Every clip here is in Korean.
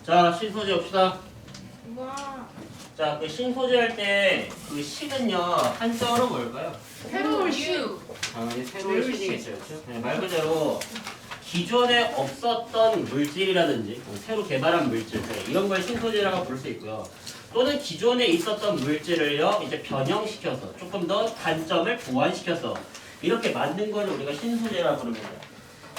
자, 신소재 봅시다. 와. 자, 그 신소재 할 때 그 식은요 한자어로 뭘까요? 새로운 슈. 당연히 새로운 식이겠죠, 그렇죠? 네, 말 그대로 기존에 없었던 물질이라든지 새로 개발한 물질 이런 걸 신소재라고 부를 수 있고요. 또는 기존에 있었던 물질을요 이제 변형시켜서 조금 더 단점을 보완시켜서 이렇게 만든 걸 우리가 신소재라고 부릅니다.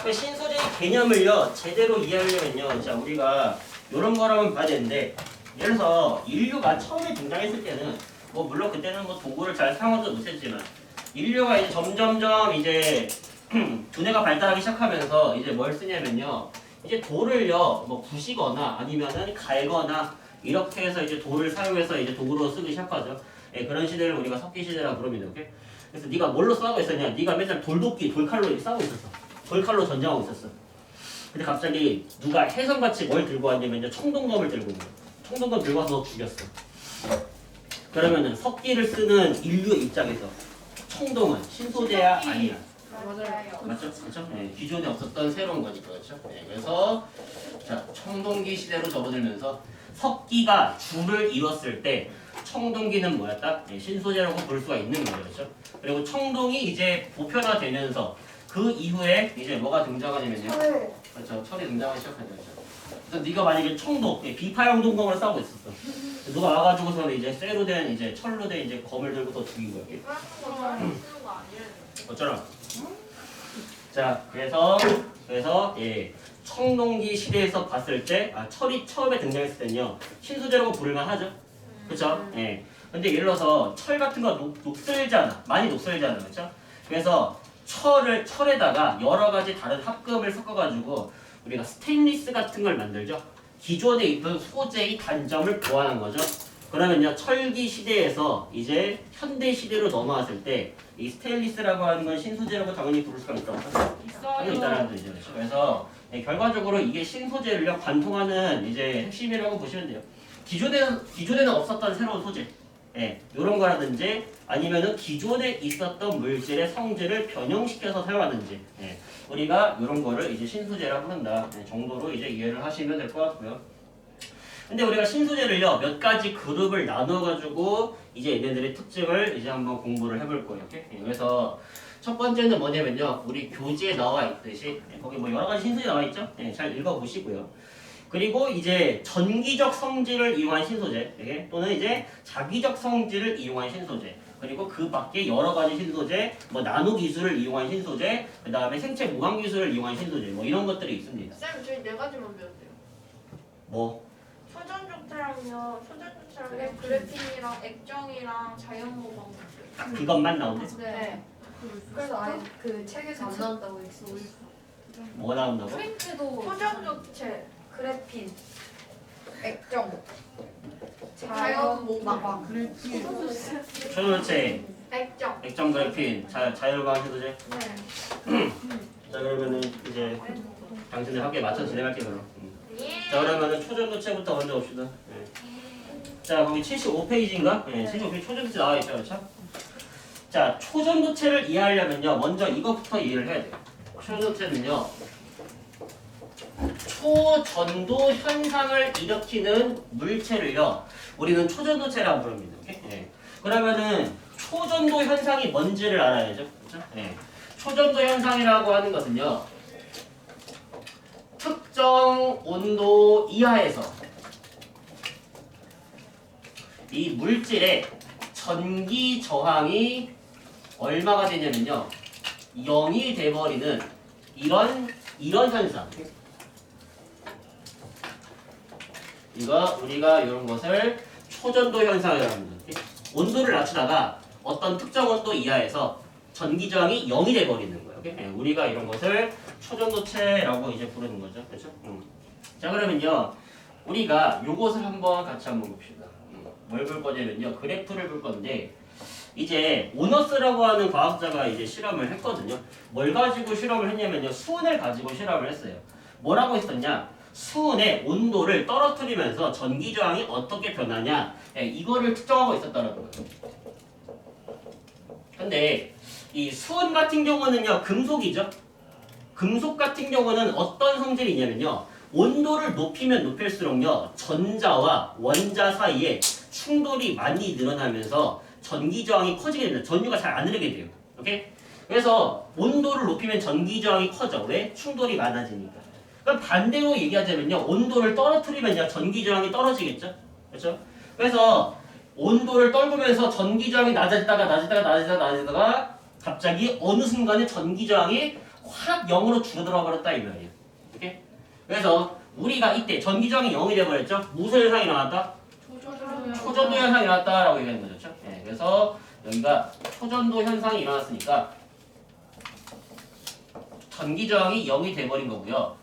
그 신소재의 개념을요 제대로 이해하려면요, 자 우리가 이런 거라면 봐야 되는데, 예를 들어서 인류가 처음에 등장했을 때는 뭐 물론 그때는 뭐 도구를 잘 사용하지 못했지만 인류가 이제 점점점 이제 두뇌가 발달하기 시작하면서 이제 뭘 쓰냐면요, 이제 돌을요 뭐 부시거나 아니면은 갈거나 이렇게 해서 이제 돌을 사용해서 이제 도구로 쓰기 시작하죠. 예, 그런 시대를 우리가 석기 시대라고 부릅니다. 오케이? 그래서 네가 뭘로 싸우고 있었냐? 네가 맨날 돌도끼, 돌칼로 이렇게 싸우고 있었어. 돌칼로 전쟁하고 있었어. 근데 갑자기 누가 해성같이 뭘 들고 왔냐면요, 청동검을 들고 온 거야. 청동검 들고 와서 너 죽였어. 그러면은 석기를 쓰는 인류의 입장에서 청동은 신소재야 아니야? 맞아요. 맞죠? 그렇죠? 네, 기존에 없었던 새로운 거니까 그렇죠? 네, 그래서 자 청동기 시대로 접어들면서 석기가 주를 이뤘을 때 청동기는 뭐였다? 네, 신소재라고 볼 수가 있는 거죠, 그렇죠? 그리고 청동이 이제 보편화되면서 그 이후에 이제 뭐가 등장하냐면요, 그렇죠? 철이 등장하기 시작하죠, 그렇죠? 그래서 네가 만약에 청동, 비파형 동검을 싸우고 있었어. 누가 와가지고서는 이제 쇠로 된 이제 철로 된 이제 검을 들고 더 죽인 거야. 이게. 어쩌라? 자, 그래서 예, 청동기 시대에서 봤을 때 철이 처음에 등장했을 때는요 신소재라고 부를만 하죠, 그렇죠? 예. 근데 예를 들어서 철 같은 거 녹슬잖아, 많이 녹슬잖아, 그렇죠? 그래서 철에다가 여러 가지 다른 합금을 섞어가지고 우리가 스테인리스 같은 걸 만들죠. 기존에 있던 소재의 단점을 보완한 거죠. 그러면요 철기 시대에서 이제 현대 시대로 넘어왔을 때 이 스테인리스라고 하는 건 신소재라고 당연히 부를 수가 있다고 당연히 있다는 뜻이죠. 그래서 결과적으로 이게 신소재를요 관통하는 이제 핵심이라고 보시면 돼요. 기존에는 없었던 새로운 소재, 이런 거라든지 아니면은 기존에 있었던 물질의 성질을 변형시켜서 사용하든지, 우리가 이런 거를 이제 신소재라고 한다 정도로 이제 이해를 하시면 될 것 같고요. 근데 우리가 신소재를요 몇 가지 그룹을 나눠가지고 이제 얘네들의 특징을 이제 한번 공부를 해볼 거예요. 이렇게? 그래서 첫 번째는 뭐냐면요, 우리 교재에 나와 있듯이 거기 뭐 여러 가지 신소재 나와 있죠. 잘 읽어보시고요. 그리고 이제 전기적 성질을 이용한 신소재, 또는 이제 자기적 성질을 이용한 신소재, 그리고 그 밖에 여러 가지 신소재, 뭐 나노 기술을 이용한 신소재, 그 다음에 생체 보강 기술을 이용한 신소재, 뭐 이런 것들이 있습니다. 쌤, 저희 네 가지만 배웠대요. 뭐? 소전조체랑 그래핀이랑 액정이랑 자연모방. 딱 그것만 나오네. 네. 그래서 아예 그 책에서 안 나온다고 했어. 뭐 나온다고? 프린트도 소전조체, 그래핀, 액정, 자연모방. 초전체, 액정. 액정 그래핀, 자율광 신소재. 네. 자 그러면은 이제 당신들 학교에 맞춰 진행할게요. 그럼. 예. 자 그러면은 초전도체부터 먼저 봅시다. 자 거기 75페이지인가? 75페이지 초전도체 나와 있죠, 그렇죠? 자 초전도체를 이해하려면요 먼저 이것부터 이해를 해야 돼요. 초전도체는요 초전도 현상을 일으키는 물체를요 우리는 초전도체라고 부릅니다. 오케이? 그러면은 초전도 현상이 뭔지를 알아야죠, 그렇죠? 초전도 현상이라고 하는 것은요 특정 온도 이하에서 이 물질의 전기 저항이 얼마가 되냐면요 0이 돼버리는 이런 현상, 이거 우리가 이런 것을 초전도 현상이라고 합니다. 온도를 낮추다가 어떤 특정 온도 이하에서 전기 저항이 0이 돼버리는 거예요. 오케이? 우리가 이런 것을 초전도체라고 이제 부르는 거죠. 그렇죠? 자 그러면요 우리가 요것을 같이 한번 봅시다. 뭘 볼 거냐면요 그래프를 볼 건데, 이제 오너스라고 하는 과학자가 이제 실험을 했거든요. 뭘 가지고 실험을 했냐면요 수은을 가지고 실험을 했어요. 뭐라고 했었냐, 수은의 온도를 떨어뜨리면서 전기 저항이 어떻게 변하냐, 이거를 측정하고 있었다는 거예요. 근데 이 수은 같은 경우는요 금속이죠. 금속 같은 경우는 어떤 성질이 있냐면요 온도를 높이면 높일수록요 전자와 원자 사이에 충돌이 많이 늘어나면서 전기 저항이 커지게 됩니다. 전류가 잘 안 흐르게 돼요. 오케이? 그래서 온도를 높이면 전기 저항이 커져. 왜? 충돌이 많아지니까. 그럼 반대로 얘기하자면요 온도를 떨어뜨리면요 전기 저항이 떨어지겠죠. 그렇죠? 그래서 온도를 떨구면서 전기 저항이 낮아지다가 갑자기 어느 순간에 전기 저항이 확 0으로 줄어들어 버렸다 이 말이에요. 오케이? 그래서 우리가 이때 전기 저항이 0이 돼 버렸죠. 무슨 현상이 나왔다? 초전도 현상이 일어났다라고 얘기하는 거죠. 네, 그래서 여기가 초전도 현상이 일어났으니까 전기 저항이 0이 돼버린 거고요.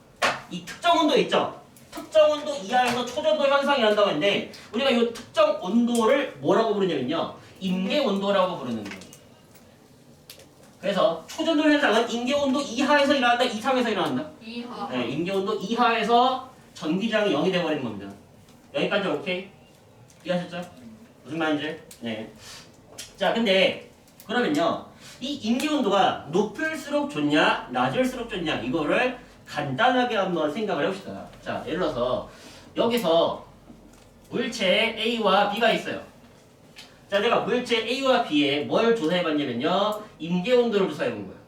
이 특정 온도 있죠? 특정 온도 이하에서 초전도 현상이 난다고 했는데 우리가 이 특정 온도를 뭐라고 부르냐면요. 임계 온도라고 부르는 거예요. 그래서 초전도 현상은 임계 온도 이하에서 일어난다, 이상에서 일어난다? 이하. 네, 임계 온도 이하에서 전기 저항이 0이 돼버리는 겁니다. 여기까지 오케이? 이해하셨죠? 무슨 말인지? 네. 자, 근데 그러면요. 이 임계 온도가 높을수록 좋냐, 낮을수록 좋냐 이거를 간단하게 한번 생각을 해봅시다. 자, 예를 들어서 여기서 물체 A와 B가 있어요. 자, 내가 물체 A와 B에 뭘 조사해봤냐면요. 임계 온도를 조사해본 거예요.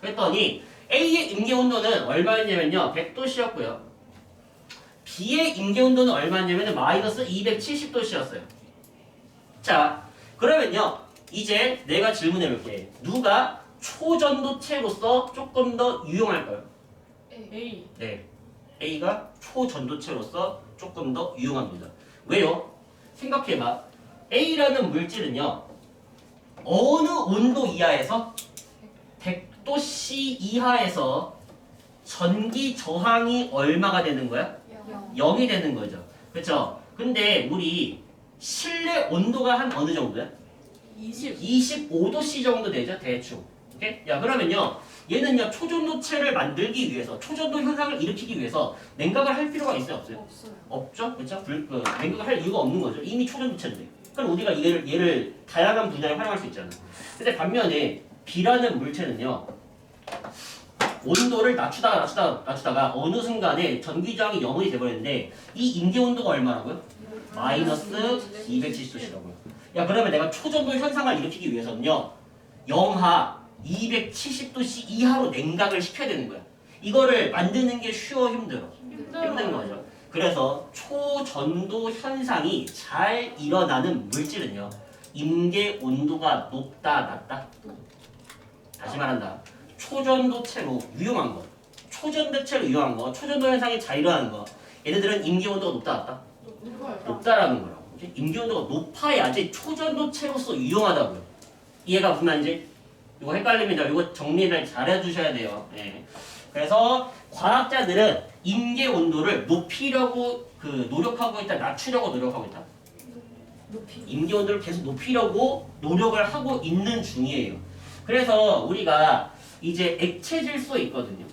그랬더니 A의 임계 온도는 얼마였냐면요. 100도씨였고요. B의 임계 온도는 얼마였냐면 마이너스 270도씨였어요. 자, 그러면요. 이제 내가 질문해볼게. 누가 초전도체로서 조금 더 유용할까요? A. 네. A가 초전도체로서 조금 더 유용합니다. 왜요? 생각해봐. A라는 물질은요. 어느 온도 이하에서 100도씨 이하에서 전기 저항이 얼마가 되는 거야? 0이 되는 거죠. 그렇죠? 근데 우리 실내 온도가 한 어느 정도야? 25도씨 정도 되죠, 대충. 오케이? 야, 그러면요. 얘는요, 초전도체를 만들기 위해서, 초전도 현상을 일으키기 위해서 냉각을 할 필요가 있어요, 없어요? 없어요. 없죠? 그렇죠? 냉각을 할 이유가 없는 거죠. 이미 초전도체인데. 그럼 우리가 얘를 다양한 분야에 활용할 수 있잖아. 근데 반면에 B라는 물체는요. 온도를 낮추다가 어느 순간에 전기 저항이 0이 돼버렸는데 이 임계 온도가 얼마라고요? 마이너스 270도씨라고요. 야, 그러면 내가 초전도 현상을 일으키기 위해서는요. 영하 270도씨 이하로 냉각을 시켜야 되는 거야. 이거를 만드는 게 쉬워, 힘들어? 힘든 거죠. 그래서 초전도 현상이 잘 일어나는 물질은요. 임계 온도가 높다, 낮다? 다시 말한다. 초전도체로 유용한 거, 초전도체로 유용한 거, 초전도 현상이 잘 일어나는 거. 얘네들은 임계 온도가 높다, 낮다? 높다라는 거라고. 임계 온도가 높아야지 초전도체로서 유용하다고요. 이해가 무슨 말인지? 이거 헷갈립니다. 이거 정리를 잘 해주셔야 돼요. 네. 그래서 과학자들은 임계 온도를 높이려고 노력하고 있다, 낮추려고 노력하고 있다. 임계 온도를 계속 높이려고 노력을 하고 있는 중이에요. 그래서 우리가 이제 액체 질소 있거든요.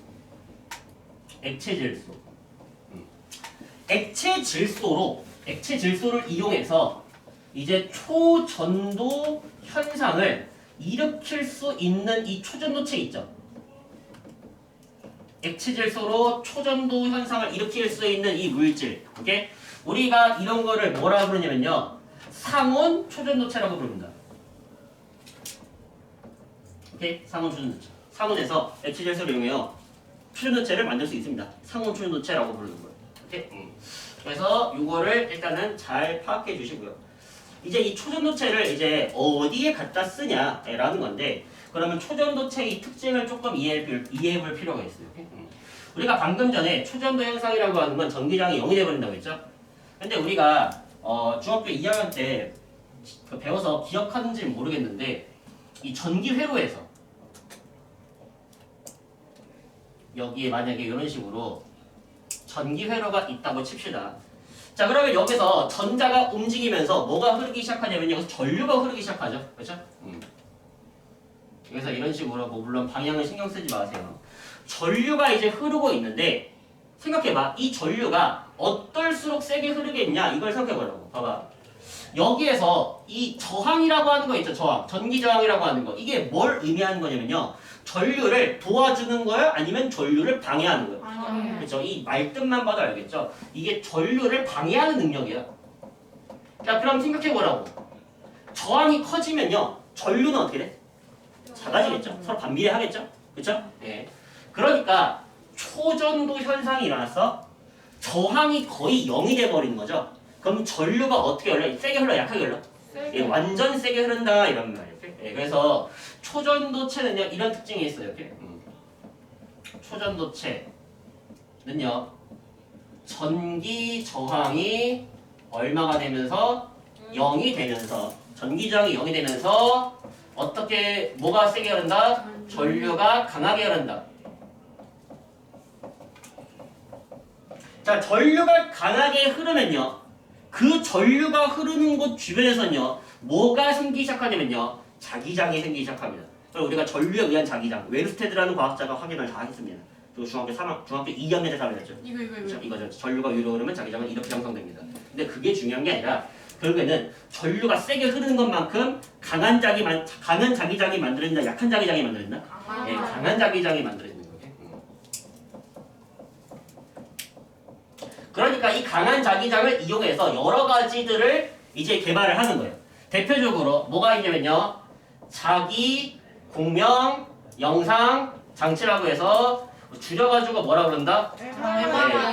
액체 질소. 액체 질소를 이용해서 이제 초전도 현상을 일으킬 수 있는 이 초전도체 있죠. 액체 질소로 초전도 현상을 일으킬 수 있는 이 물질. 오케이? 우리가 이런 거를 뭐라 부르냐면요. 상온 초전도체라고 부릅니다. 오케이? 상온 초전도체. 상온에서 액체 질소를 이용해요. 초전도체를 만들 수 있습니다. 상온 초전도체라고 부르는 거예요. 오케이? 그래서 이거를 일단은 잘 파악해 주시고요. 이제 이 초전도체를 이제 어디에 갖다 쓰냐라는 건데, 그러면 초전도체의 특징을 조금 이해해 볼 필요가 있어요. 우리가 방금 전에 초전도 현상이라고 하는 건 전기장이 0이 되어버린다고 했죠? 근데 우리가 중학교 2학년 때 배워서 기억하는지 모르겠는데, 이 전기 회로에서 여기에 만약에 이런 식으로 전기 회로가 있다고 칩시다. 자, 그러면 여기서 전자가 움직이면서 뭐가 흐르기 시작하냐면 여기서 전류가 흐르기 시작하죠. 그렇죠? 그래서 이런 식으로 뭐 물론 방향은 신경 쓰지 마세요. 전류가 이제 흐르고 있는데 생각해봐. 이 전류가 어떨수록 세게 흐르겠냐 이걸 생각해보라고. 봐봐. 여기에서 이 저항이라고 하는 거 있죠. 저항. 전기 저항이라고 하는 거. 이게 뭘 의미하는 거냐면요. 전류를 도와주는 거예요? 아니면 전류를 방해하는 거예요? 그렇죠? 이 말뜻만 봐도 알겠죠? 이게 전류를 방해하는 능력이에요. 자, 그럼 생각해 보라고. 저항이 커지면요, 전류는 어떻게 돼? 작아지겠죠? 서로 반비례하겠죠? 그렇죠? 예. 그러니까 초전도 현상이 일어났어. 저항이 거의 0이 돼 버리는 거죠. 그럼 전류가 어떻게 흘러? 세게 흘러, 약하게 흘러? 예, 완전 세게 흐른다 이런 말이에요. 예, 그래서 초전도체는요 이런 특징이 있어요. 이렇게. 초전도체는요 전기 저항이 얼마가 되면서 0이 되면서 전기 저항이 0이 되면서 어떻게 뭐가 세게 흐른다? 전류가 강하게 흐른다. 자, 전류가 강하게 흐르면요 그 전류가 흐르는 곳 주변에서는요 뭐가 생기기 시작하냐면요 자기장이 생기기 시작합니다. 그럼 우리가 전류에 의한 자기장 웨르스테드라는 과학자가 확인을 다 했습니다. 그리고 중학교 2학년 때 사회했죠. 이거죠. 전류가 위로 흐르면 자기장은 이렇게 형성됩니다. 근데 그게 중요한 게 아니라 결국에는 전류가 세게 흐르는 것만큼 강한 자기장이 만들어진다, 약한 자기장이 만들어진다. 예, 강한 자기장이 만들어지는 거예요. 그러니까 이 강한 자기장을 이용해서 여러 가지들을 이제 개발을 하는 거예요. 대표적으로 뭐가 있냐면요. 자기 공명 영상 장치라고 해서 줄여가지고 뭐라 그런다?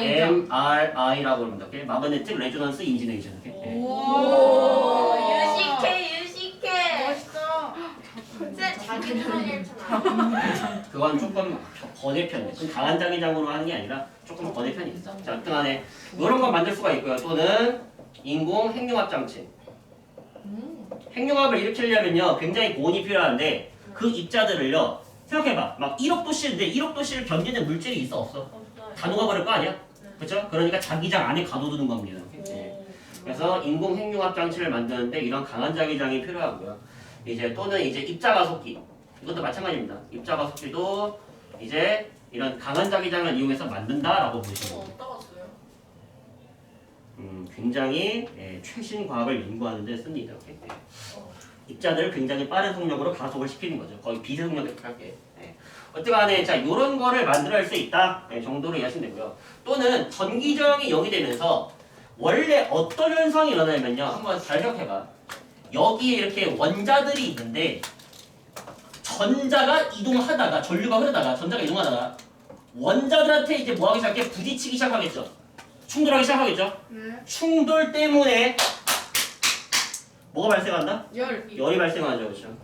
MRI라고 그럽니다. 마그네틱 레조넌스 임지네이션. 오, 유식해. 멋있어. 자기 전일처럼. 그건 조금 번외편이에요. 그 강한 자기장으로 하는 게 아니라 조금 번외편이 있어. 자, 그동안에 이런 건 만들 수가 있고요. 또는 인공 핵융합 장치. 핵융합을 일으키려면요 굉장히 고온이 필요한데 그 입자들을요 생각해봐. 막 1억 도씨인데 1억 도씨를 견디는 물질이 있어 없어? 없어요. 다 녹아버릴 거 아니야? 그렇죠? 그러니까 자기장 안에 가둬두는 겁니다. 네. 그래서 인공 핵융합 장치를 만드는데 이런 강한 자기장이 필요하고요. 이제 또는 이제 입자 가속기 이것도 마찬가지입니다. 입자 가속기도 이제 이런 강한 자기장을 이용해서 만든다라고 보시면 됩니다. 어디다 갔어요? 굉장히 최신 과학을 연구하는 데 씁니다. 입자들을 굉장히 빠른 속력으로 가속을 시키는 거죠. 거의 비속력에 가깝게. 어쨌간에 자 이런 거를 만들어낼 수 있다 정도로 이해하시면 되고요. 또는 전기 저항이 0이 되면서 원래 어떤 현상이 일어나냐면요. 한번 잘 생각해봐. 여기에 이렇게 원자들이 있는데 전자가 이동하다가 전류가 흐르다가 전자가 이동하다가 원자들한테 이제 뭐하기 시작해? 부딪히기 시작하겠죠. 충돌하기 시작하겠죠. 충돌 때문에 뭐가 발생한다? 열이 발생하죠. 그렇죠?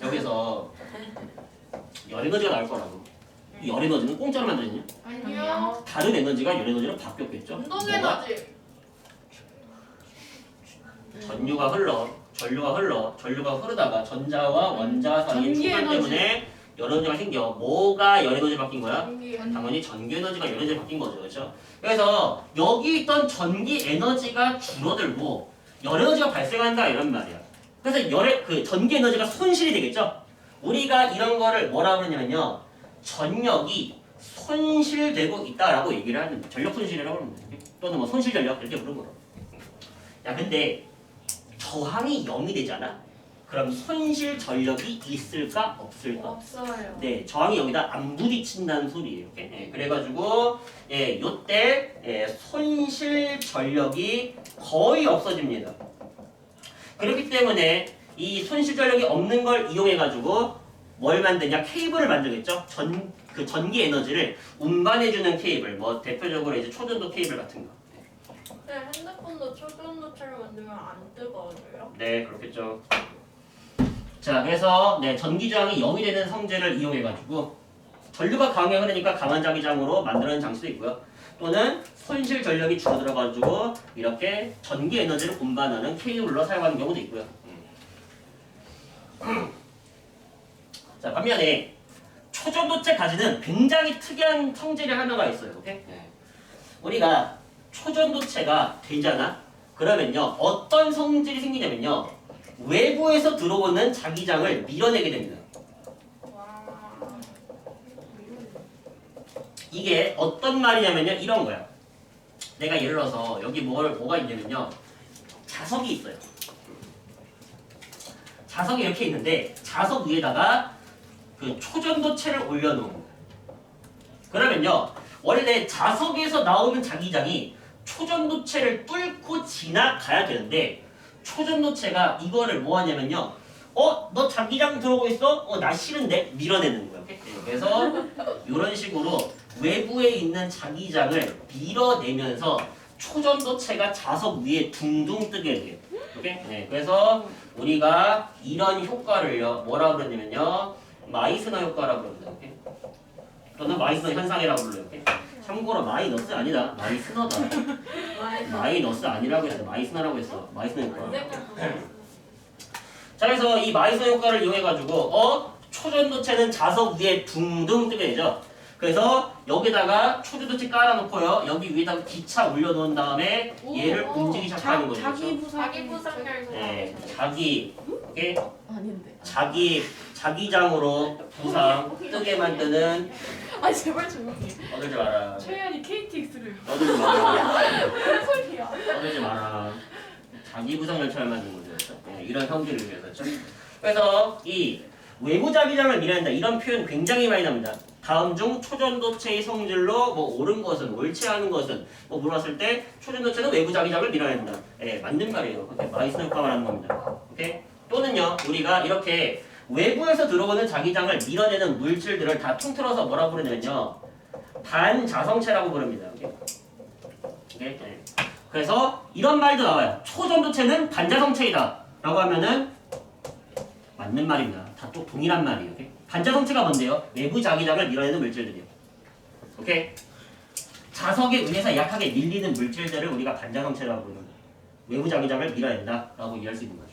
여기서 열 에너지가 나올 거라고. 이 열 에너지는 공짜로 만들었냐? 아니요. 다른 에너지가 열 에너지로 바뀌었겠죠? 운동 뭐가? 에너지. 전류가 흐르다가 전자와 원자 사이의 전기 충돌 에너지. 때문에 열 에너지가 생겨. 뭐가 열 에너지 바뀐 거야? 전기. 당연히 전기 에너지가 열 에너지 바뀐 거죠. 그렇죠? 그래서 여기 있던 전기 에너지가 줄어들고 열 에너지가 발생한다 이런 말이야. 그래서 그 전기 에너지가 손실이 되겠죠? 우리가 이런 거를 뭐라고 그러냐면요. 전력이 손실되고 있다라고 얘기를 하는 거예요. 전력 손실이라고 합니다. 또는 뭐 손실 전력 이렇게 부르는 거예요. 야, 근데 저항이 0이 되잖아? 그럼 손실 전력이 있을까 없을까? 없어요. 네, 저항이 0이다 안 부딪힌다는 소리예요. 그래가지고 요때 손실 전력이 거의 없어집니다. 그렇기 때문에 이 손실 전력이 없는 걸 이용해가지고 뭘 만드냐? 케이블을 만들겠죠. 그 전기 에너지를 운반해주는 케이블, 뭐 대표적으로 이제 초전도 케이블 같은 거. 네, 핸드폰도 초전도체를 만들면 안 뜨거워져요? 네, 그렇겠죠. 자, 그래서 전기 저항이 0이 되는 성질을 이용해가지고 전류가 강하게 흐르니까 강한 자기장으로 만드는 장치도 있고요. 또는 손실 전력이 줄어들어가지고 이렇게 전기 에너지를 운반하는 케이블로 사용하는 경우도 있고요. 자, 반면에 초전도체 가지는 굉장히 특이한 성질이 하나가 있어요. 오케이? 우리가 초전도체가 되잖아? 그러면요, 어떤 성질이 생기냐면요, 외부에서 들어오는 자기장을 밀어내게 됩니다. 와. 이게 어떤 말이냐면요, 이런 거야. 내가 예를 들어서 여기 뭐가 있냐면요, 자석이 있어요. 자석이 이렇게 있는데 자석 위에다가 그 초전도체를 올려놓은 거예요. 그러면요, 원래 자석에서 나오는 자기장이 초전도체를 뚫고 지나가야 되는데 초전도체가 이거를 뭐 하냐면요, 너 자기장 들어오고 있어? 나 싫은데? 밀어내는 거예요. 오케이? 그래서 이런 식으로 외부에 있는 자기장을 밀어내면서 초전도체가 자석 위에 둥둥 뜨게 돼요. 오케이? 네, 그래서 우리가 이런 효과를요, 뭐라 그러냐면요, 마이스너 효과라고 그럽니다. 오케이? 또는 마이스너 현상이라고 불러요. 오케이? 참고로 마이너스 아니다. 마이스너다. 마이너스 아니라고 했어. 마이스너라고 했어. 마이스너 효과. 자, 그래서 이 마이스너 효과를 이용해가지고 초전도체는 자석 위에 둥둥 뜨게 되죠. 그래서 여기다가 초전도체 깔아놓고요. 여기 위에다가 기차 올려놓은 다음에 얘를 움직이기 시작하는 거죠. 자기 그렇죠? 자기 부상. 부상결. 네, 자기, 오케이? 아닌데. 자기장으로 부상 뜨게 만드는. 아 제발 조용히. 떠들지 마라. 최연이 KTX를. 떠들지 마라. 무슨 소리야? 떠들지 마라. 자기 부상 열차를 만드는 거죠. 그렇죠? 네, 이런 형질을 위해서죠. 그래서 이 외부 자기장을 밀어낸다 이런 표현 굉장히 많이 나옵니다. 다음 중 초전도체의 성질로 뭐 옳은 것은 옳지 않은 것은 뭐 물었을 때 초전도체는 외부 자기장을 밀어낸다. 예, 맞는 말이에요. 근데 마이스너 효과만 하는 겁니다. 오케이? 또는요, 우리가 이렇게 외부에서 들어오는 자기장을 밀어내는 물질들을 다 통틀어서 뭐라 부르냐면요, 반자성체라고 부릅니다. 오케이? 오케이? 네. 그래서 이런 말도 나와요. 초전도체는 반자성체이다 라고 하면은 맞는 말입니다. 다 또 동일한 말이에요. 오케이? 반자성체가 뭔데요? 외부 자기장을 밀어내는 물질들이요. 오케이? 자석에 의해서 약하게 밀리는 물질들을 우리가 반자성체라고 부르는 거예요. 외부 자기장을 밀어낸다 라고 이해할 수 있는 거죠.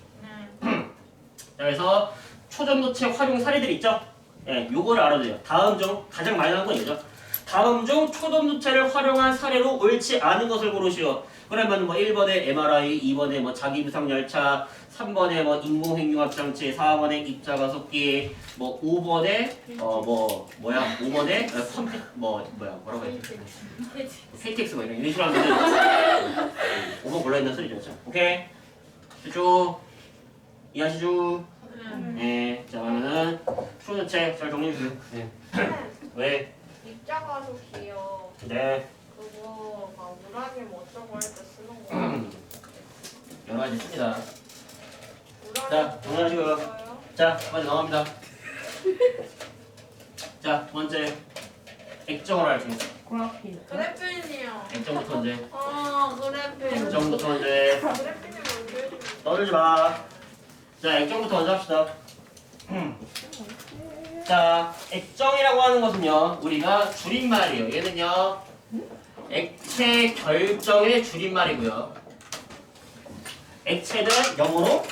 자, 그래서 초전도체 활용 사례들 있죠? 예, 요거를 알아둬요. 다음 중 가장 많이 나오는 건 이거죠. 다음 중 초전도체를 활용한 사례로 옳지 않은 것을 고르시오. 그러면 뭐 1번에 MRI, 2번에 뭐 자기부상열차, 3번에 뭐 인공횡융합장치, 4번에 입자가속기, 뭐 5번에 5번에 컴퓨 뭐라고 해야 돼? KTX 뭐 이런 식으로 하면은 5번 골라 있는 소리죠. 그렇죠? 오케이. 쭉 이해하시죠? 네. 자, 그러면은 초전도체 잘 정리해 주세요. 네. 왜? 입자가속이요. 네. 그거 막 우라늄 어쩌고 할 때 쓰는 거. 여러 가지 씁니다. 자, 우라늄 정리하시고요. 써요? 자, 빨리 넘어갑니다. 자, 두 번째 액정으로 할게요. 그라핀. 그래핀이요. 액정부터 이제. 그래핀. 액정부터 이제. 그래핀이 먼저 해주면. 떠들지 마. 자, 액정부터 먼저 합시다. 자, 액정이라고 하는 것은요, 우리가 줄임말이에요. 얘는요, 액체 결정의 줄임말이고요. 액체는 영어로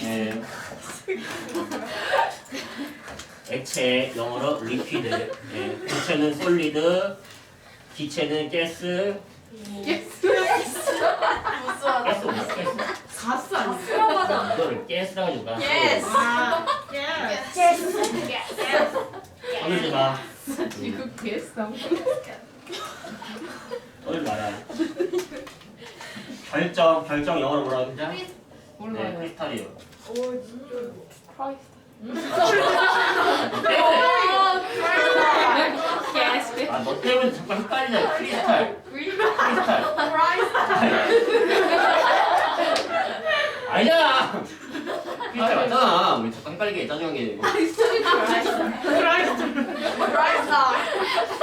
네. 액체 영어로 리퀴드, 네. 고체는 솔리드, 기체는 가스, 가스 뭐야? 가스 아니야? 이거를 가스라고 해줄까? Yes. 떠들지 마. 지금 괴성. 떠들지 마라. 결정 영어로 뭐라고 했죠? 네, 몰라요. 크리스탈이요. 오 진짜. 크라이스트. 너 때문에 자꾸 헷갈리잖아. 크리스탈. 크리스탈. 아니야. 크리스탈 맞잖아. 우리 자꾸 헷갈리게 짜증난 게.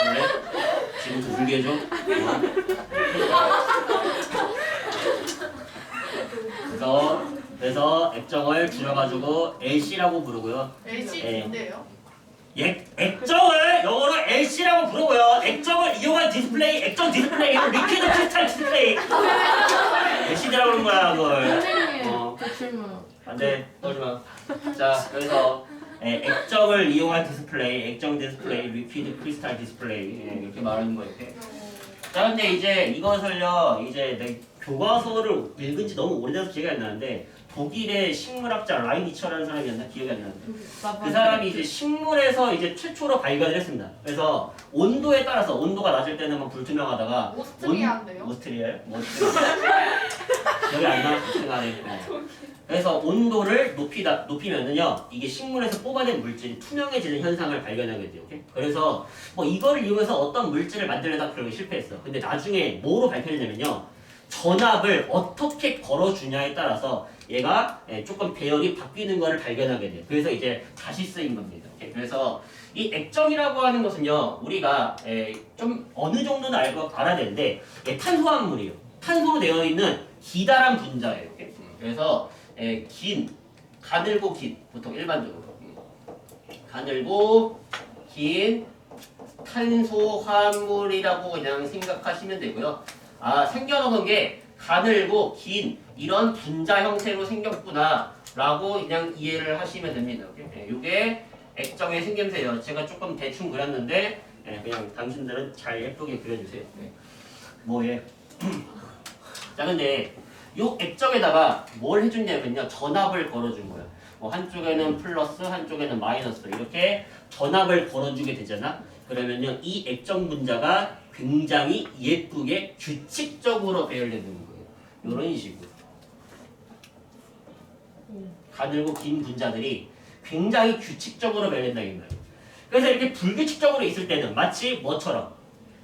그래? 지금부터 준비해줘. 그래서 액정을 줄여가지고 LC라고 부르고요. LC 예. 뭔데요? 액정을 영어로 LC라고 부르고요. 액정을 이용한 디스플레이, 액정 디스플레이를 리퀴드 크리스탈 디스플레이. LC라고 부르는 거야, 그걸. 선생님, 그 질문. 안돼, 떠지 마. 자, 그래서 액정을 이용한 디스플레이, 액정 디스플레이, 리퀴드 크리스탈 디스플레이 이렇게 말하는 거예요. 이렇게. 자, 근데 이제 이것을요, 이제 내 교과서를 읽은 지 너무 오래돼서 기억이 안 나는데 독일의 식물학자 라이니처라는 사람이었나 기억이 안 나는데 그 그 사람이 이제 식물에서 이제 최초로 발견을 했습니다. 그래서 온도에 따라서 온도가 낮을 때는 막 불투명하다가 오스트리아인데요? 오스트리아요? 뭐 기억이 안 나? 생각나네. 그래서 온도를 높이면은요 이게 식물에서 뽑아낸 물질이 투명해지는 현상을 발견하게 돼요. 오케이? 그래서 뭐 이거를 이용해서 어떤 물질을 만들려다 그러기 실패했어. 근데 나중에 뭐로 밝혀지냐면요 전압을 어떻게 걸어주냐에 따라서 얘가 조금 배열이 바뀌는 것을 발견하게 돼요. 그래서 이제 다시 쓰인 겁니다. 오케이? 그래서 이 액정이라고 하는 것은요 우리가 좀 어느 정도는 알아야 되는데 탄소화합물이에요. 탄소로 되어 있는 기다란 분자예요. 오케이? 그래서 가늘고 긴 보통 일반적으로 가늘고 긴 탄소화합물이라고 그냥 생각하시면 되고요. 아 생겨놓은 게 가늘고 긴 이런 분자 형태로 생겼구나 라고 그냥 이해를 하시면 됩니다. 이게 액정의 생김새예요. 제가 조금 대충 그렸는데 그냥 당신들은 잘 예쁘게 그려주세요. 뭐예? 자 근데 요 액정에다가 뭘 해줬냐면요 전압을 걸어준 거예요. 뭐 한쪽에는 플러스 한쪽에는 마이너스 이렇게 전압을 걸어주게 되잖아. 그러면요 이 액정 분자가 굉장히 예쁘게 규칙적으로 배열되는 거예요. 이런 식으로 가늘고 긴 분자들이 굉장히 규칙적으로 배열된다는 말이에요. 그래서 이렇게 불규칙적으로 있을 때는 마치 뭐처럼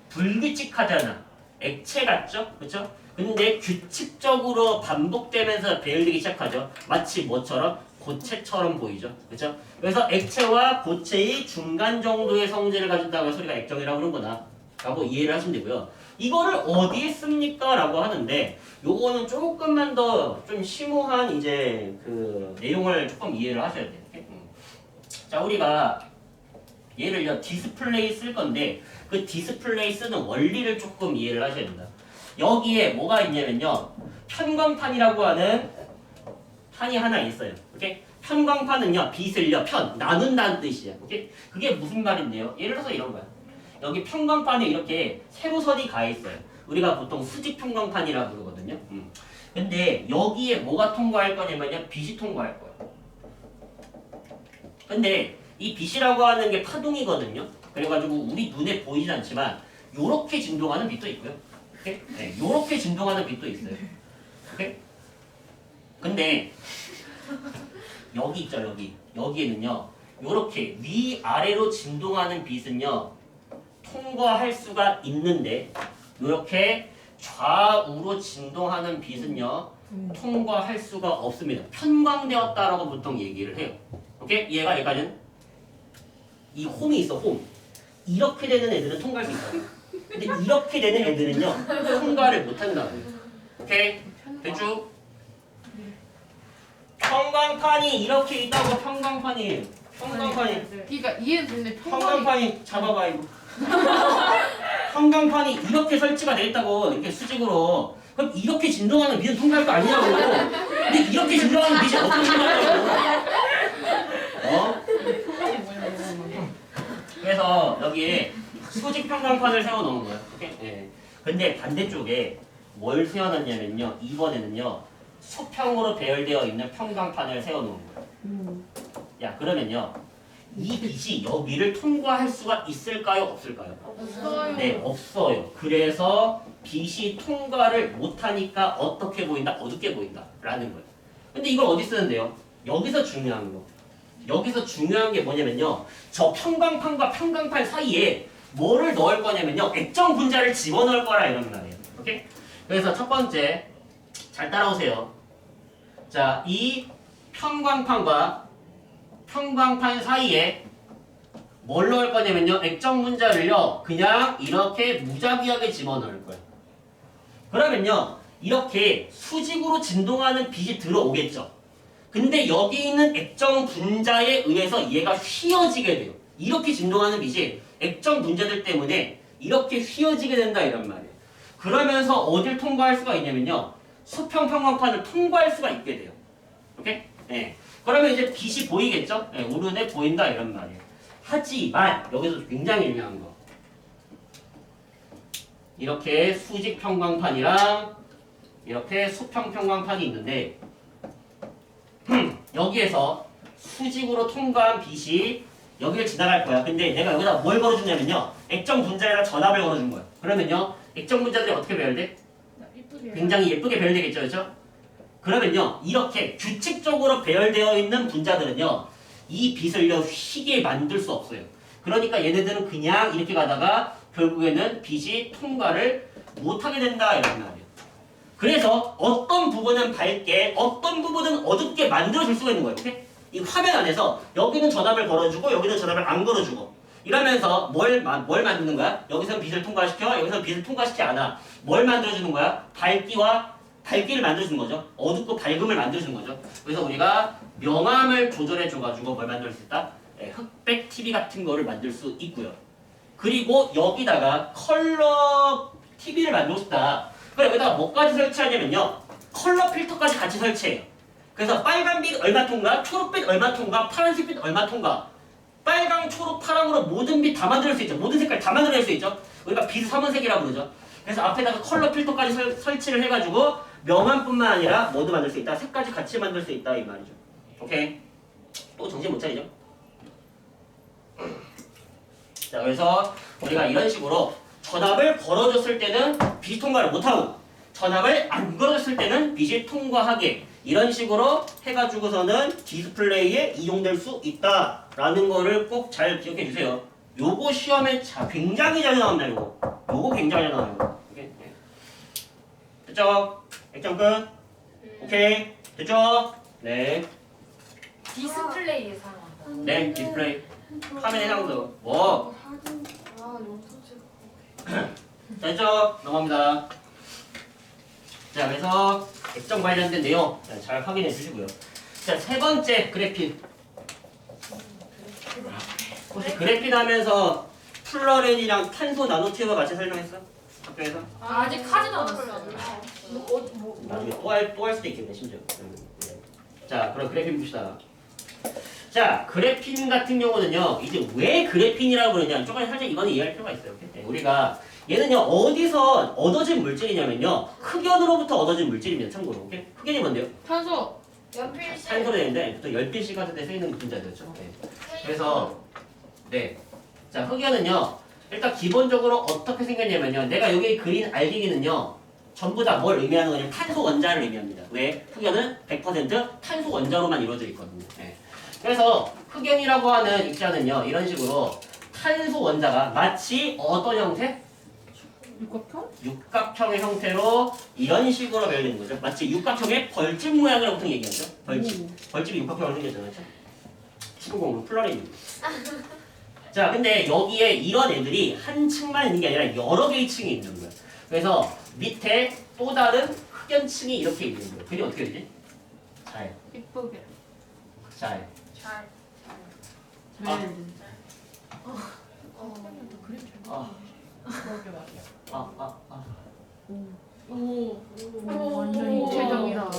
불규칙하잖아. 액체 같죠? 그렇죠? 근데 규칙적으로 반복되면서 배열되기 시작하죠. 마치 뭐처럼? 고체처럼 보이죠. 그렇죠? 그래서 액체와 고체의 중간 정도의 성질을 가진다고 해서 우리가 액정이라고 그러는구나 라고 이해를 하시면 되고요. 이거를 어디에 씁니까? 라고 하는데 요거는 조금만 더 좀 심오한 이제 그 내용을 조금 이해를 하셔야 돼요. 자 우리가 얘를요 디스플레이 쓸 건데 그 디스플레이 쓰는 원리를 조금 이해를 하셔야 된다. 여기에 뭐가 있냐면요 편광판이라고 하는 판이 하나 있어요. 오케이? 편광판은요 빛을요 나눈다는 뜻이야. 오케이? 그게 무슨 말인데요? 예를 들어서 이런 거야. 여기 편광판에 이렇게 세로선이 가 있어요. 우리가 보통 수직 편광판이라고 부르거든요. 근데 여기에 뭐가 통과할 거냐면요 빛이 통과할 거예요. 근데 이 빛이라고 하는 게 파동이거든요. 그래가지고 우리 눈에 보이진 않지만 요렇게 진동하는 빛도 있고요. 오케이? 네, 요렇게 진동하는 빛도 있어요. 오케이? 근데 여기 있죠 여기에는요 요렇게 위아래로 진동하는 빛은요 통과할 수가 있는데 요렇게 좌우로 진동하는 빛은요 통과할 수가 없습니다. 편광되었다라고 보통 얘기를 해요. 오케이? 이해가 여기까지는? 이 홈이 있어 홈. 이렇게 되는 애들은 통과할 수 있어요. 근데 이렇게 되는 애들은요 통과를 못한다고요. 오케이? 됐죠? 편광판이 이렇게 있다고 편광판이에요. 편광판이 그러니까 이해는 되는데 편광판이 잡아봐 이거. 편광판이 이렇게 설치가 돼 있다고 이렇게 수직으로 그럼 이렇게 진동하는 빛은 통과할 거 아니냐고. 근데 이렇게 진동하는 빛이 어떻게 통과하냐고. 그래서 여기에 수직 편광판을 세워놓은 거예요. 오케이? 네. 근데 반대쪽에 뭘 세워놨냐면요. 이번에는요. 수평으로 배열되어 있는 편광판을 세워놓은 거예요. 야 그러면요. 이 빛이 여기를 통과할 수가 있을까요? 없을까요? 없어요. 네, 없어요. 그래서 빛이 통과를 못하니까 어떻게 보인다? 어둡게 보인다. 라는 거예요. 근데 이걸 어디 쓰는데요? 여기서 중요한 거. 여기서 중요한 게 뭐냐면요. 저 편광판과 편광판 사이에 뭐를 넣을 거냐면요. 액정 분자를 집어넣을 거라 이런 말이에요. 오케이? 그래서 첫 번째, 잘 따라오세요. 자, 이 편광판과 편광판 사이에 뭘 넣을 거냐면요. 액정 분자를요. 그냥 이렇게 무작위하게 집어넣을 거예요. 그러면요. 이렇게 수직으로 진동하는 빛이 들어오겠죠. 근데 여기 있는 액정 분자에 의해서 얘가 휘어지게 돼요. 이렇게 진동하는 빛이 액정 분자들 때문에 이렇게 휘어지게 된다 이런 말이에요. 그러면서 어딜 통과할 수가 있냐면요. 수평 편광판을 통과할 수가 있게 돼요. 오케이? 네. 그러면 이제 빛이 보이겠죠? 네, 우리 눈에 보인다 이런 말이에요. 하지만 여기서 굉장히 중요한 거. 이렇게 수직 편광판이랑 이렇게 수평 편광판이 있는데 여기에서 수직으로 통과한 빛이 여기를 지나갈 거야. 근데 내가 여기다 뭘 걸어주냐면요. 액정 분자에다 전압을 걸어준 거야. 그러면요. 액정 분자들이 어떻게 배열돼? 이쁘게. 굉장히 예쁘게 배열되겠죠. 그렇죠? 그러면요. 이렇게 규칙적으로 배열되어 있는 분자들은요. 이 빛을요. 휘게 만들 수 없어요. 그러니까 얘네들은 그냥 이렇게 가다가 결국에는 빛이 통과를 못하게 된다 이런 말이에요. 그래서 어떤 부분은 밝게 어떤 부분은 어둡게 만들어줄 수가 있는 거예요. 오케이? 이 화면 안에서 여기는 전압을 걸어주고 여기는 전압을 안 걸어주고 이러면서 뭘 만드는 거야? 여기서는 빛을 통과시켜 여기서는 빛을 통과시키지 않아. 뭘 만들어주는 거야? 밝기를 만들어주는 거죠. 어둡고 밝음을 만들어주는 거죠. 그래서 우리가 명암을 조절해줘가지고 뭘 만들 수 있다? 흑백 TV 같은 거를 만들 수 있고요. 그리고 여기다가 컬러 TV를 만들고 싶다. 그럼 여기다가 뭐까지 설치하냐면요. 컬러 필터까지 같이 설치해요. 그래서 빨간빛 얼마 통과, 초록빛 얼마 통과, 파란색빛 얼마 통과. 빨강, 초록, 파랑으로 모든 빛 다 만들 수 있죠. 모든 색깔 다 만들어낼 수 있죠. 우리가 빛 삼원색이라고 부르죠. 그래서 앞에다가 컬러 필터까지 설치를 해가지고 명암뿐만 아니라 뭐도 만들 수 있다. 색까지 같이 만들 수 있다 이 말이죠. 오케이. 또 정신 못 차리죠. 자, 그래서 우리가 이런 식으로 전압을 걸어줬을 때는 빛이 통과를 못하고 전압을 안 걸어줬을 때는 빛이 통과하게 이런 식으로 해가지고서는 디스플레이에 이용될 수 있다라는 거를 꼭 잘 기억해 주세요. 요거 시험에 굉장히 잘 나옵니다. 요거 굉장히 잘 나와요. 오케이? 네. 됐죠? 액정 끝? 오케이? 됐죠? 네. 디스플레이에 사용한다. 네, 디스플레이. 화면의 상수. 뭐? 아 영상 찍어. 됐죠? 넘어갑니다. 자, 그래서 액정 관련된 내용 잘 확인해 주시고요. 자, 세 번째 그래핀. 혹시 그래핀 하면서 플러렌이랑 탄소 나노튜브 같이 설명했어? 학교에서? 아직 하지도 않았어요. 나중에 또 할 수도 있겠네, 심지어. 네. 자, 그럼 그래핀 봅시다. 자, 그래핀 같은 경우는요, 이제 왜 그래핀이라고 그러냐, 조금 살짝 이거는 이해할 필요가 있어요. 네, 우리가 얘는요, 어디서 얻어진 물질이냐면요, 흑연으로부터 얻어진 물질입니다, 참고로. 오케이? 흑연이 뭔데요? 탄소. 연필실. 탄소로 되는데, 보통 열빛시 같은 데 쓰이는 분자들이죠. 네. 그래서, 네. 자, 흑연은요, 일단 기본적으로 어떻게 생겼냐면요, 내가 여기 그린 알갱이는요, 전부 다 뭘 의미하는 거냐면 탄소 원자를 의미합니다. 왜? 흑연은 100% 탄소 원자로만 이루어져 있거든요. 네. 그래서 흑연이라고 하는 입자는요, 이런 식으로 탄소 원자가 마치 어떤 형태? 육각형? 육각형의 형태로 이런 식으로 배열되는 거죠. 마치 육각형의 벌집 모양이라고 보통 얘기하죠. 벌집. 벌집이 육각형으로 생겼잖아요. 그렇죠? 19공으로 플러렌입니다. 자, 근데 여기에 이런 애들이 한 층만 있는 게 아니라 여러 개의 층이 있는 거예요. 그래서 밑에 또 다른 흑연층이 이렇게 있는 거예요. 그게 어떻게 되지? 잘. 이쁘게. 잘. 잘. 잘. 아, 그러게 말이야. 아. 오. 완전 입체적이다.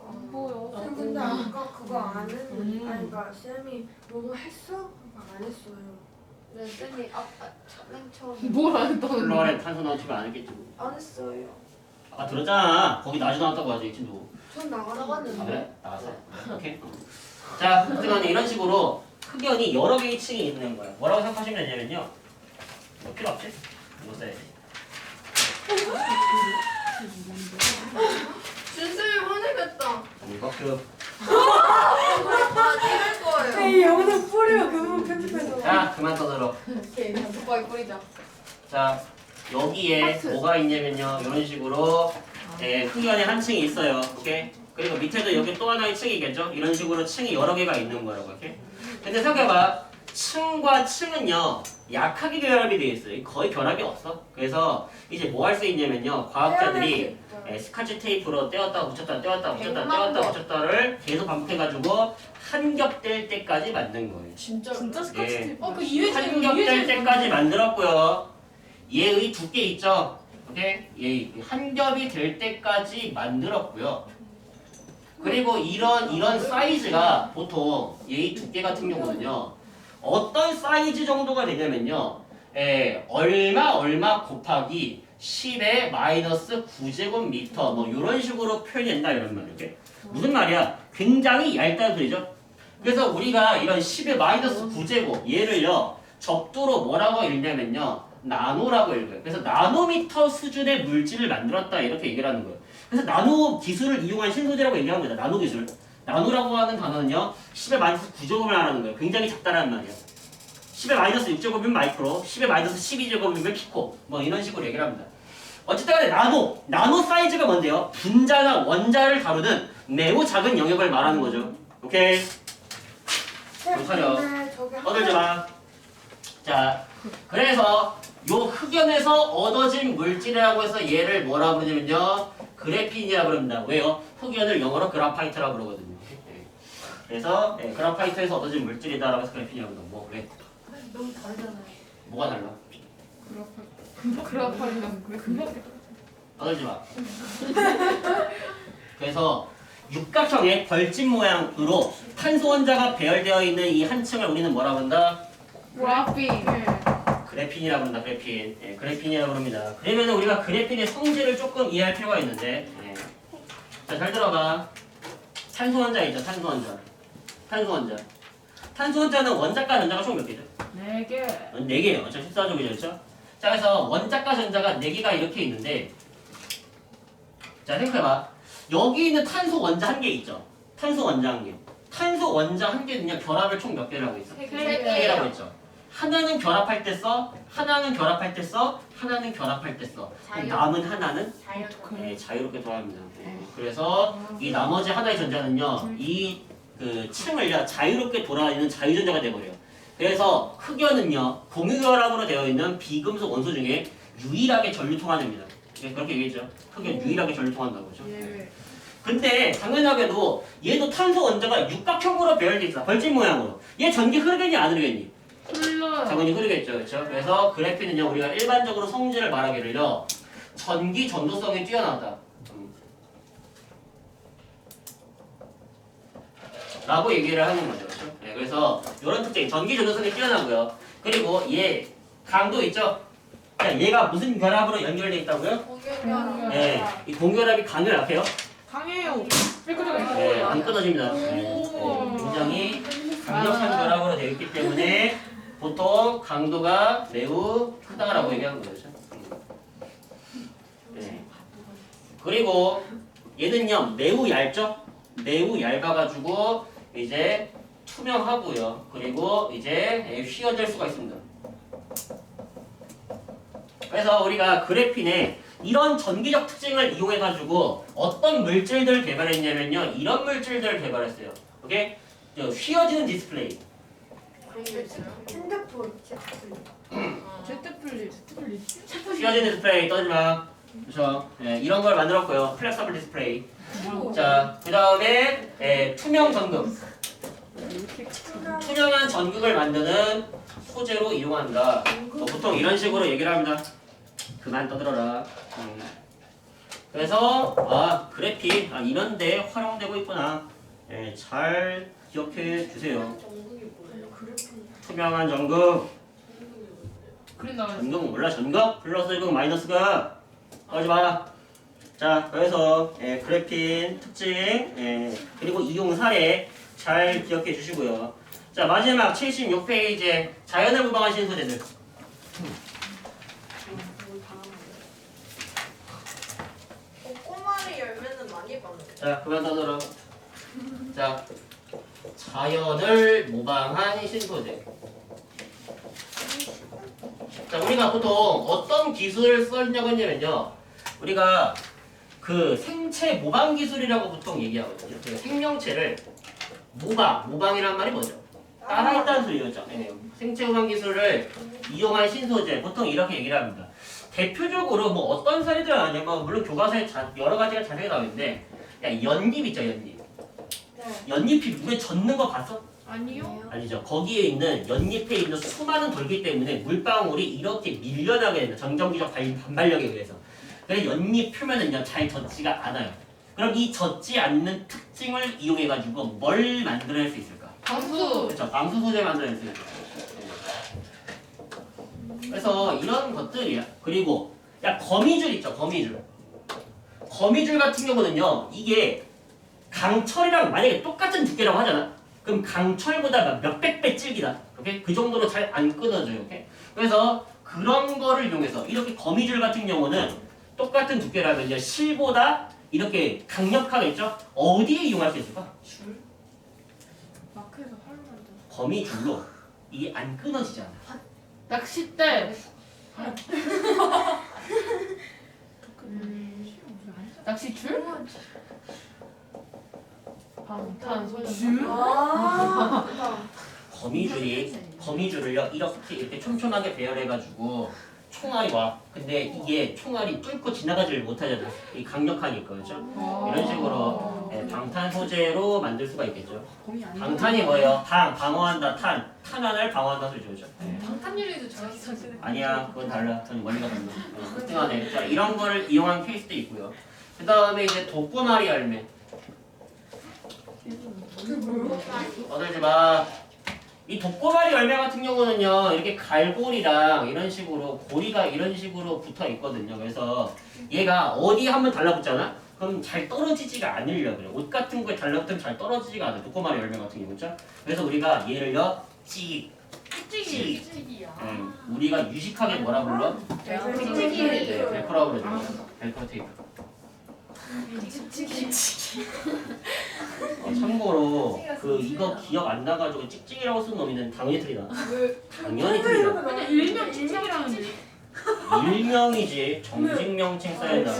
안 보여. 근데 아까 그거 안 했는데 아니 그러니까 쌤이 뭐뭐 했어? 안 했어요. 네, 쌤이 맨 처음에. 뭘 했다는 거야? 플러렌 탄소 나오면 안 했겠지. 안 했어요. 아까 들었잖아. 거기 나지 나왔다고 하지, 친구. 전 아, 나갔는데. 그래? 나왔어. 오케이. 자, 하여튼 이런 식으로 흑연이 여러 개의 층이 있는 거야. 뭐라고 생각하시면 되냐면요. 뭐 필요 없지? 이거 써야지. 준쌤이 화내겠다. 이거 그. 할 거예요. 에이 여기다 뿌려 그거 편집해서. 자, 그만 떠들어. 오케이, 단톡방에 뿌리자. 자, 여기에 뭐가 있냐면요. 이런 식으로 흑연의 한 층이 있어요. 오케이? 그리고 밑에도 여기 또 하나의 층이겠죠? 이런 식으로 층이 여러 개가 있는 거라고. 오케이? 근데 생각해봐. 층과 층은요. 약하게 결합이 되어 있어요. 거의 결합이 없어. 그래서 이제 뭐 할 수 있냐면요. 과학자들이 스카치 테이프로 떼었다 붙였다 떼었다 붙였다 떼었다 붙였다를 계속 반복해가지고 한겹될 때까지 만든 거예요. 진짜 스카치 예. 테이프. 그 이외 한겹될 때까지 만들었고요. 얘의 두께 있죠? 오케이? 얘 한 겹이 될 때까지 만들었고요. 그리고 이런 사이즈가 보통 얘의 두께 같은 경우는요. 어떤 사이즈 정도가 되냐면요. 얼마 곱하기 10의 마이너스 9제곱미터 뭐 이런 식으로 표현된다 이런 말이에요. 무슨 말이야? 굉장히 얇다는 소리죠. 그래서 우리가 이런 10의 마이너스 9제곱 얘를요 적도로 뭐라고 읽냐면요 나노라고 읽어요. 그래서 나노미터 수준의 물질을 만들었다 이렇게 얘기를 하는 거예요. 그래서 나노 기술을 이용한 신소재라고 얘기하는 겁니다. 나노 기술. 나노라고 하는 단어는요 10의 마이너스 9제곱을 말하는 거예요. 굉장히 작다라는 말이에요. 10의 마이너스 6제곱이면 마이크로, 10의 마이너스 12제곱이면 피코 뭐 이런 식으로 얘기를 합니다. 어쨌든 간에 나노 사이즈가 뭔데요? 분자나 원자를 다루는 매우 작은 영역을 말하는 거죠. 오케이? 차려. 근데 저게 떠들지 마. 자, 그래서 요 흑연에서 얻어진 물질이라고 해서 얘를 뭐라고 부르냐면요 그래핀이라고 부릅니다. 왜요? 흑연을 영어로 그라파이트라고 부르거든요. 그래서 그라파이트에서 얻어진 물질이다라고 해서 그래핀이라고 부른다. 뭐 왜? 너무 다르잖아요. 뭐가 달라? 그라파리랑 왜 금방 떠들지 마. 그래서 육각형의 벌집 모양으로 탄소 원자가 배열되어 있는 이 한 층을 우리는 뭐라고 한다? 그라피. 그래핀이라고 한다. 그래핀이라고 합니다. 그러면 우리가 그래핀의 성질을 조금 이해할 필요가 있는데 자, 잘 들어봐. 탄소 원자 있죠. 탄소 원자는 원자과 전자가 총 몇 개죠? 4개. 4개예요. 저 14쪽이죠. 그렇죠? 자, 그래서 원자과 전자가 4개가 이렇게 있는데 자, 생각해봐. 여기 있는 탄소 원자 한 개 있죠? 탄소 원자 한 개. 탄소 원자 한 개는요, 결합을 총 몇 개라고 했어? 3개라고 했죠. 하나는 결합할 때 써, 하나는 결합할 때 써, 하나는 결합할 때 써. 그럼 남은 하나는 자유롭게 돌아갑니다. 그래서 이 나머지 하나의 전자는요, 이 그 층을요, 자유롭게 돌아다니는 자유전자가 돼버려요. 그래서 흑연은요, 공유결합으로 되어 있는 비금속 원소 중에 유일하게 전류통합입니다. 그렇게 얘기했죠. 흑연 유일하게 전류통한다고 그죠? 근데 당연하게도 얘도 탄소 원자가 육각형으로 배열돼 있어. 벌집 모양으로. 얘 전기 흐르겠니 안 흐르겠니? 흘러요. 당연히 흐르겠죠. 그렇죠? 그래서 그래핀은요 우리가 일반적으로 성질을 말하기를요 전기 전도성이 뛰어나다 라고 얘기를 하는 거죠. 그렇죠? 네, 그래서 이런 특징 전기 전도성이 뛰어나고요. 그리고 얘 강도 있죠? 자, 얘가 무슨 결합으로 연결돼 있다고요? 공연이랑. 네, 이 공결합이 강해요 약해요? 강해요. 네, 안 끊어집니다. 굉장히 강력한 결합으로 되어 있기 때문에 보통 강도가 매우 크다라고 얘기하는 거죠. 네. 그리고 얘는요 매우 얇죠? 매우 얇아가지고 이제 투명하고요. 그리고 이제 휘어질 수가 있습니다. 그래서 우리가 그래핀에 이런 전기적 특징을 이용해가지고 어떤 물질들을 개발했냐면요. 이런 물질들을 개발했어요. 오케이? 휘어지는 디스플레이. 그런 게 있어요? 핸드폰 제트플립. 휘어지는 디스플레이 떠지마. 그렇죠? 예, 이런 걸 만들었고요. 플렉서블 디스플레이. 자, 그 다음에 투명 전극. 투명한 전극을 만드는 소재로 이용한다. 보통 이런 식으로 얘기를 합니다. 그만 떠들어라. 그래서 그래핀 이런데 활용되고 있구나. 예, 잘 기억해 주세요. 정국이 뭐예요? 투명한 전극. 그림 나와요. 전극 몰라? 전극? 플러스 1극 마이너스가 하지 마. 자, 그래서 그래핀 특징 그리고 이용 사례 잘 기억해 주시고요. 자, 마지막 76페이지에 자연을 모방한 신소재들. 꼬마리 열매는 많이 봤는데. 자, 그만 떠들어. 자, 자연을 모방한 신소재. 자, 우리가 보통 어떤 기술을 썼냐고 했냐면요. 우리가 그 생체 모방 기술이라고 보통 얘기하거든요. 그러니까 생명체를 모방이란 말이 뭐죠? 따라했다는 소리였죠. 네. 생체 모방 기술을 이용한 신소재, 보통 이렇게 얘기를 합니다. 대표적으로 뭐 어떤 사례들 아니면 물론 교과서에 여러 가지가 자세히 나오는데, 야, 연잎 있죠, 연잎. 연잎이 물에 젖는 거 봤어? 아니요. 아니죠. 거기에 있는 연잎에 있는 수많은 돌기 때문에 물방울이 이렇게 밀려나게 된다. 정전기적 반발력에 의해서. 그래서 연잎 표면은요 잘 젖지가 않아요. 그럼 이 젖지 않는 특징을 이용해가지고 뭘 만들어낼 수 있을까? 방수. 그렇죠. 방수 소재 만들어낼 수 있어요. 그래서 이런 것들이야. 그리고 야 거미줄 있죠, 거미줄. 거미줄 같은 경우는요, 이게 강철이랑 만약에 똑같은 두께라고 하잖아. 그럼 강철보다 몇백 배 질기다. 오케이? 그 정도로 잘 안 끊어져요. 오케이? 그래서 그런 거를 이용해서 이렇게 거미줄 같은 경우는 똑같은 두께라면요, 실보다 이렇게 강력하겠죠? 어디에 이용할 수 있을까? 줄? 마크에서 활로 만든. 거미줄로 이게 안 끊어지잖아. 낚싯대. 낚시줄? 방탄소년. 거미줄을요 이렇게 촘촘하게 배열해가지고 총알이 와. 근데 이게 총알이 뚫고 지나가지를 못하잖아. 이 강력하니까 그렇죠? 이런 식으로 방탄 소재로 만들 수가 있겠죠. 방탄이 뭐예요? 방어한다. 탄환을 방어한다 소리죠, 그렇죠? 방탄유리도 저기 사진. 아니야, 그건 달라. 전 원리가 달라. 특징하네. 자, 이런 거를 이용한 케이스도 있고요. 그 다음에 이제 독고마리 열매. 떠들지 마. 이 독고마리 열매 같은 경우는요, 이렇게 갈고리랑 이런 식으로 고리가 이런 식으로 붙어 있거든요. 그래서 얘가 어디 한번 달라붙잖아? 그럼 잘 떨어지지가 않으려고 그래. 옷 같은 거에 달라붙으면 잘 떨어지지가 않아. 독고마리 열매 같은 경우, 그렇죠? 그래서 우리가 얘를요, 찍찍이야. 우리가 유식하게 뭐라 불러? 찍찍이. 네, 벨크로라고 그러죠. 벨크로 테이프. 참고로 이거 기억 안 나가지고 찍찍이라고 쓴 놈이는 당연히 틀리다. 당연히 틀리다. 근데 일명 찍찍이라는데. 일명이지. 정식 명칭 써야 된다.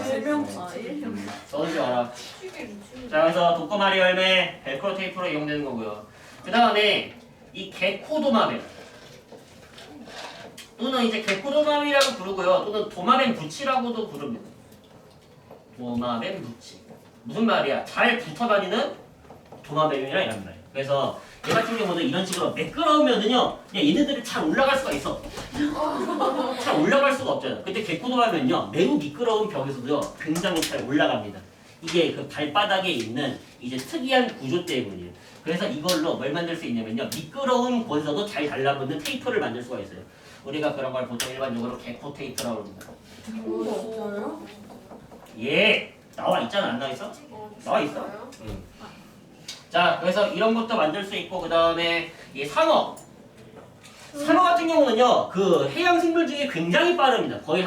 써주지 마라. 자, 그래서 독고마리 열매 벨크로 테이프로 이용되는 거고요. 그 다음에 이 게코도마뱀 또는 이제 게코도마뱀이라고 부르고요. 또는 도마뱀 부치라고도 부릅니다. 도마뱀 부치. 무슨 말이야? 잘 붙어다니는 도마뱀이라 이란 말이에요. 그래서 얘 같은 경우는 이런 식으로 매끄러우면은요, 그냥 얘네들이 잘 올라갈 수가 있어. 잘 올라갈 수가 없잖아. 근데 게코도마뱀은요, 매우 미끄러운 벽에서도요, 굉장히 잘 올라갑니다. 이게 그 발바닥에 있는 이제 특이한 구조 때문이에요. 그래서 이걸로 뭘 만들 수 있냐면요, 미끄러운 곳에서도 잘 달라붙는 테이프를 만들 수가 있어요. 우리가 그런 걸 보통 일반적으로 게코 테이프라고 합니다. 진짜요? 예, 나와 있잖아. 안 나와 있어? 나와 있어. 응. 자, 그래서 이런 것도 만들 수 있고, 그 다음에 이 상어. 상어 같은 경우는요, 그 해양 생물 중에 굉장히 빠릅니다. 거의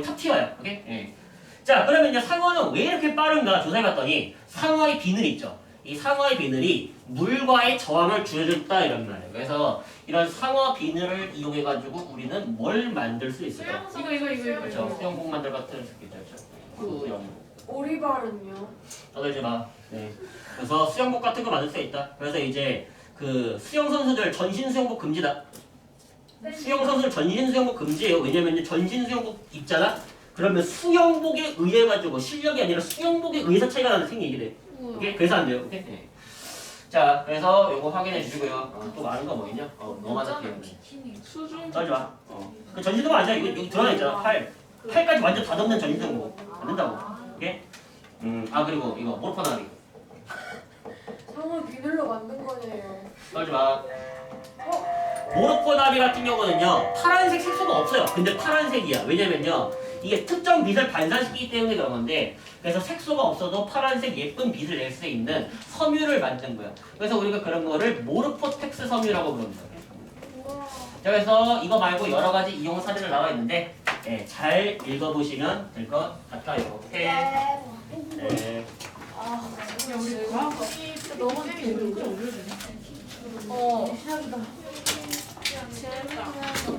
탑티어야. 오케이? 예. 자, 그러면 이제 상어는 왜 이렇게 빠른가 조사해봤더니 상어의 비늘 있죠. 이 상어의 비늘이 물과의 저항을 줄여줬다 이런 말이에요. 그래서 이런 상어 비늘을 이용해가지고 우리는 뭘 만들 수 있을까? 이거. 그렇죠. 수영복 만들 같은 그렇죠. 수영복. 오리발은요? 떠들지 마. 네. 그래서 수영복 같은 거 만들 수 있다. 그래서 이제 그 수영 선수들 전신 수영복 금지다. 수영 선수들 전신 수영복 금지예요. 왜냐면 전신 수영복 입잖아. 그러면 수영복에 의해 가지고 실력이 아니라 수영복에 의해서 차이가 나는 생기게 돼. 오케이? 그래서 안 돼요. 오케이? 네. 자, 그래서 요거 확인해 주시고요. 또 많은 거 뭐 있냐? 너무 많아 때문에. 수중. 떨지 마. 그 전신 수영복 아니야. 여기 들어가 있잖아. 팔까지 완전 다 덮는 전신 수영복. 안 된다고. 오케이? 그리고 이거 모르포나리. 상어 비늘로 만든 거네요. 떨지 마. 모르포나리 같은 경우는요, 파란색 색소가 없어요. 근데 파란색이야. 왜냐면요, 이게 특정 빛을 반사시키기 때문에 그런 건데, 그래서 색소가 없어도 파란색 예쁜 빛을 낼 수 있는 섬유를 만든 거야. 그래서 우리가 그런 거를 모르포텍스 섬유라고 부릅니다. 자, 그래서 이거 말고 여러 가지 이용 사례를 나와 있는데, 잘 읽어보시면 될 것 같아요. 오케이. 네. 우리 과학 너무 재밌는 거 올려주네. 시작이다. 재밌다.